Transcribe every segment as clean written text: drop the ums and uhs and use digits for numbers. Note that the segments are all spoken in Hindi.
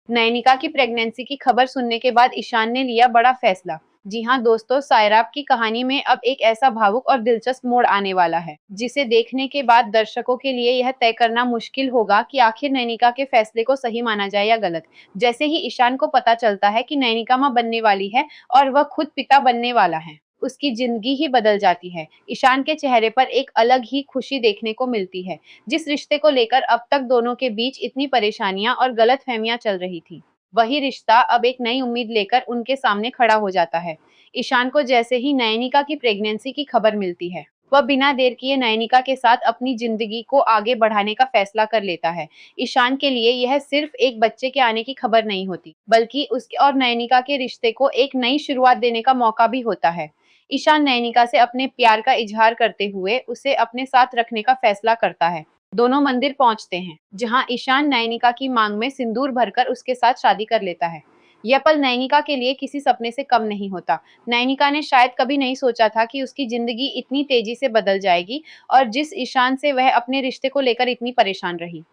नयनिका की प्रेगनेंसी की खबर सुनने के बाद ईशान ने लिया बड़ा फैसला। जी हाँ दोस्तों, सायराब की कहानी में अब एक ऐसा भावुक और दिलचस्प मोड़ आने वाला है, जिसे देखने के बाद दर्शकों के लिए यह तय करना मुश्किल होगा कि आखिर नयनिका के फैसले को सही माना जाए या गलत। जैसे ही ईशान को पता चलता है कि नयनिका मां बनने वाली है और वह खुद पिता बनने वाला है, उसकी जिंदगी ही बदल जाती है। ईशान के चेहरे पर एक अलग ही खुशी देखने को मिलती है। जिस रिश्ते को लेकर अब तक दोनों के बीच इतनी परेशानियां और गलतफहमियां चल रही थी, वही रिश्ता अब एक नई उम्मीद लेकर उनके सामने खड़ा हो जाता है। ईशान को जैसे ही नयनिका की प्रेगनेंसी की खबर मिलती है, वह बिना देर किए नयनिका के साथ अपनी जिंदगी को आगे बढ़ाने का फैसला कर लेता है। ईशान के लिए यह सिर्फ एक बच्चे के आने की खबर नहीं होती, बल्कि उसके और नयनिका के रिश्ते को एक नई शुरुआत देने का मौका भी होता है। ईशान नयनिका से अपने प्यार का इजहार करते हुए उसे अपने साथ रखने का फैसला करता है। दोनों मंदिर पहुंचते हैं, जहां ईशान नयनिका की मांग में सिंदूर भरकर उसके साथ शादी कर लेता है। यह पल नयनिका के लिए किसी सपने से कम नहीं होता। नयनिका ने शायद कभी नहीं सोचा था कि उसकी जिंदगी इतनी तेजी से बदल जाएगी, और जिस ईशान से वह अपने रिश्ते को लेकर इतनी परेशान रही,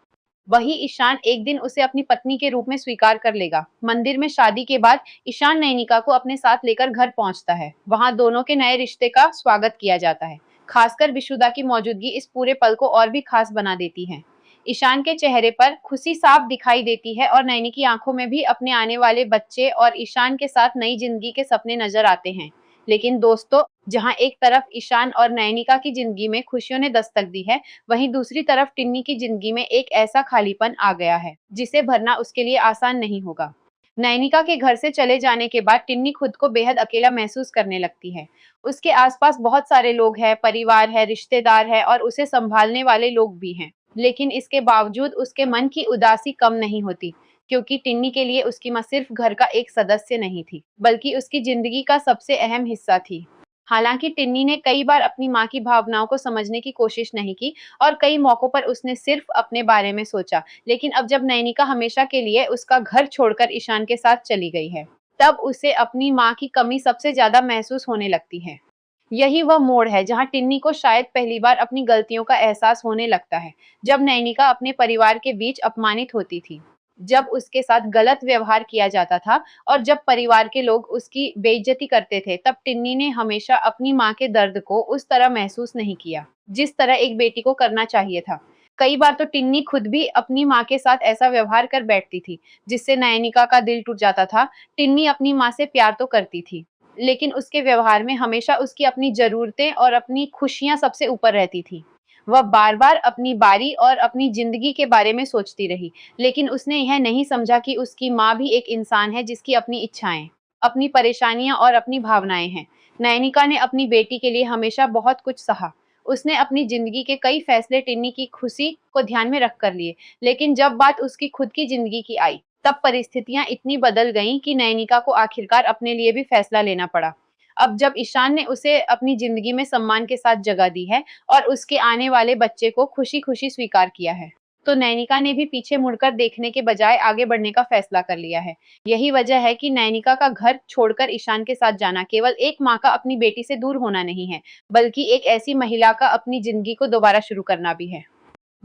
वही ईशान एक दिन उसे अपनी पत्नी के रूप में स्वीकार कर लेगा। मंदिर में शादी के बाद ईशान नयनिका को अपने साथ लेकर घर पहुंचता है। वहां दोनों के नए रिश्ते का स्वागत किया जाता है। खासकर विशुदा की मौजूदगी इस पूरे पल को और भी खास बना देती है। ईशान के चेहरे पर खुशी साफ दिखाई देती है और नयनी की आंखों में भी अपने आने वाले बच्चे और ईशान के साथ नई जिंदगी के सपने नजर आते हैं। लेकिन दोस्तों, जहां एक तरफ ईशान और नयनिका की जिंदगी में खुशियों ने दस्तक दी है, वहीं दूसरी तरफ टिन्नी की जिंदगी में एक ऐसा खालीपन आ गया है, जिसे भरना उसके लिए आसान नहीं होगा। नयनिका के घर से चले जाने के बाद टिन्नी खुद को बेहद अकेला महसूस करने लगती है। उसके आसपास बहुत सारे लोग हैं, परिवार है, रिश्तेदार है और उसे संभालने वाले लोग भी हैं। लेकिन इसके बावजूद उसके मन की उदासी कम नहीं होती, क्योंकि टिन्नी के लिए उसकी माँ सिर्फ घर का एक सदस्य नहीं थी, बल्कि उसकी जिंदगी का सबसे अहम हिस्सा थी। हालांकि टिन्नी ने कई बार अपनी माँ की भावनाओं को समझने की कोशिश नहीं की, और कई मौकों पर उसने सिर्फ अपने बारे में सोचा। लेकिन अब जब नयनिका हमेशा के लिए उसका घर छोड़कर ईशान के साथ चली गई है, तब उसे अपनी माँ की कमी सबसे ज्यादा महसूस होने लगती है। यही वह मोड़ है जहाँ टिन्नी को शायद पहली बार अपनी गलतियों का एहसास होने लगता है। जब नयनिका अपने परिवार के बीच अपमानित होती थी, जब उसके साथ गलत व्यवहार किया जाता था और जब परिवार के लोग उसकी बेइज्जती करते थे, तब टिन्नी ने हमेशा अपनी माँ के दर्द को उस तरह महसूस नहीं किया जिस तरह एक बेटी को करना चाहिए था। कई बार तो टिन्नी खुद भी अपनी माँ के साथ ऐसा व्यवहार कर बैठती थी, जिससे नयनिका का दिल टूट जाता था। टिन्नी अपनी माँ से प्यार तो करती थी, लेकिन उसके व्यवहार में हमेशा उसकी अपनी जरूरतें और अपनी खुशियां सबसे ऊपर रहती थी। वह बार बार अपनी बारी और अपनी जिंदगी के बारे में सोचती रही, लेकिन उसने यह नहीं समझा कि उसकी माँ भी एक इंसान है, जिसकी अपनी इच्छाएं, अपनी परेशानियां और अपनी भावनाएं हैं। नयनिका ने अपनी बेटी के लिए हमेशा बहुत कुछ सहा। उसने अपनी जिंदगी के कई फैसले टिन्नी की खुशी को ध्यान में रख कर लिए, लेकिन जब बात उसकी खुद की जिंदगी की आई, तब परिस्थितियां इतनी बदल गईं कि नयनिका को आखिरकार अपने लिए भी फैसला लेना पड़ा। अब जब ईशान ने उसे अपनी जिंदगी में सम्मान के साथ जगह दी है और उसके आने वाले बच्चे को खुशी-खुशी स्वीकार किया है, तो नयनिका ने भी पीछे मुड़कर देखने के बजाय आगे बढ़ने का फैसला कर लिया है। यही वजह है कि नयनिका का घर छोड़कर ईशान के साथ जाना केवल एक माँ का अपनी बेटी से दूर होना नहीं है, बल्कि एक ऐसी महिला का अपनी जिंदगी को दोबारा शुरू करना भी है,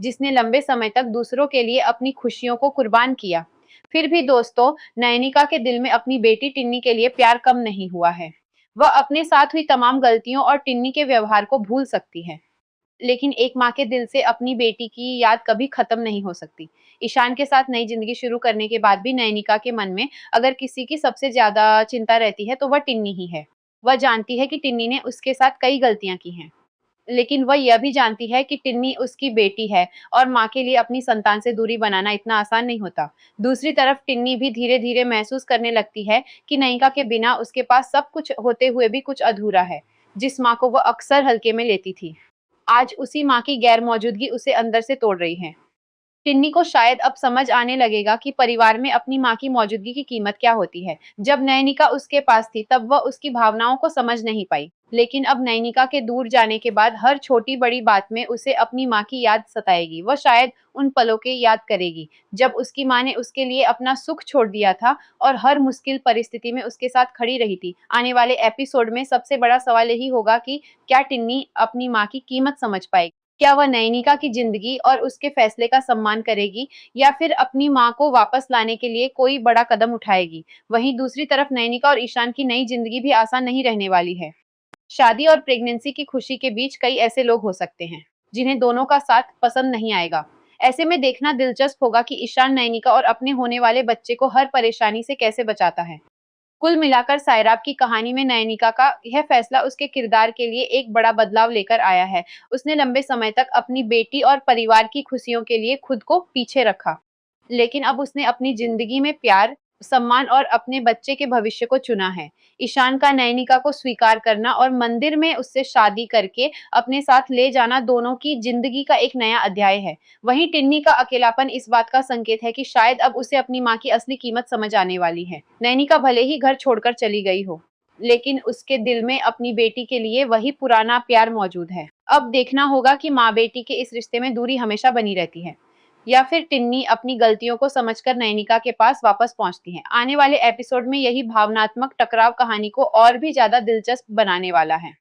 जिसने लंबे समय तक दूसरों के लिए अपनी खुशियों को कुर्बान किया। फिर भी दोस्तों, नयनिका के दिल में अपनी बेटी टिन्नी के लिए प्यार कम नहीं हुआ है। वह अपने साथ हुई तमाम गलतियों और टिन्नी के व्यवहार को भूल सकती है, लेकिन एक माँ के दिल से अपनी बेटी की याद कभी खत्म नहीं हो सकती। ईशान के साथ नई जिंदगी शुरू करने के बाद भी नयनिका के मन में अगर किसी की सबसे ज्यादा चिंता रहती है, तो वह टिन्नी ही है। वह जानती है कि टिन्नी ने उसके साथ कई गलतियां की हैं, लेकिन वह यह भी जानती है कि टिन्नी उसकी बेटी है और माँ के लिए अपनी संतान से दूरी बनाना इतना आसान नहीं होता। दूसरी तरफ टिन्नी भी धीरे-धीरे महसूस करने लगती है कि नयनिका के बिना उसके पास सब कुछ होते हुए भी कुछ अधूरा है, जिस माँ को वह अक्सर हल्के में लेती थी। आज उसी माँ की गैर मौजूदगी उसे अंदर से तोड़ रही है। टिन्नी को शायद अब समझ आने लगेगा कि परिवार में अपनी माँ की मौजूदगी की कीमत क्या होती है। जब नयनिका उसके पास थी, तब वह उसकी भावनाओं को समझ नहीं पाई, लेकिन अब नयनिका के दूर जाने के बाद हर छोटी बड़ी बात में उसे अपनी माँ की याद सताएगी। वह शायद उन पलों की याद करेगी जब उसकी माँ ने उसके लिए अपना सुख छोड़ दिया था और हर मुश्किल परिस्थिति में उसके साथ खड़ी रही थी। आने वाले एपिसोड में सबसे बड़ा सवाल यही होगा कि क्या टिन्नी अपनी माँ की कीमत समझ पाएगी। क्या वह नयनिका की जिंदगी और उसके फैसले का सम्मान करेगी या फिर अपनी माँ को वापस लाने के लिए कोई बड़ा कदम उठाएगी? वहीं दूसरी तरफ नयनिका और ईशान की नई जिंदगी भी आसान नहीं रहने वाली है। शादी और प्रेगनेंसी की खुशी के बीच कई ऐसे लोग हो सकते हैं जिन्हें दोनों का साथ पसंद नहीं आएगा। ऐसे में देखना दिलचस्प होगा कि ईशान नयनिका और अपने होने वाले बच्चे को हर परेशानी से कैसे बचाता है। कुल मिलाकर सायराब की कहानी में नयनिका का यह फैसला उसके किरदार के लिए एक बड़ा बदलाव लेकर आया है। उसने लंबे समय तक अपनी बेटी और परिवार की खुशियों के लिए खुद को पीछे रखा, लेकिन अब उसने अपनी जिंदगी में प्यार, सम्मान और अपने बच्चे के भविष्य को चुना है। ईशान का नयनिका को स्वीकार करना और मंदिर में उससे शादी करके अपने साथ ले जाना दोनों की जिंदगी का एक नया अध्याय है। वहीं टिन्नी का अकेलापन इस बात का संकेत है कि शायद अब उसे अपनी माँ की असली कीमत समझ आने वाली है। नयनिका भले ही घर छोड़कर चली गई हो, लेकिन उसके दिल में अपनी बेटी के लिए वही पुराना प्यार मौजूद है। अब देखना होगा कि माँ बेटी के इस रिश्ते में दूरी हमेशा बनी रहती है या फिर टिन्नी अपनी गलतियों को समझकर नयनिका के पास वापस पहुंचती है। आने वाले एपिसोड में यही भावनात्मक टकराव कहानी को और भी ज्यादा दिलचस्प बनाने वाला है।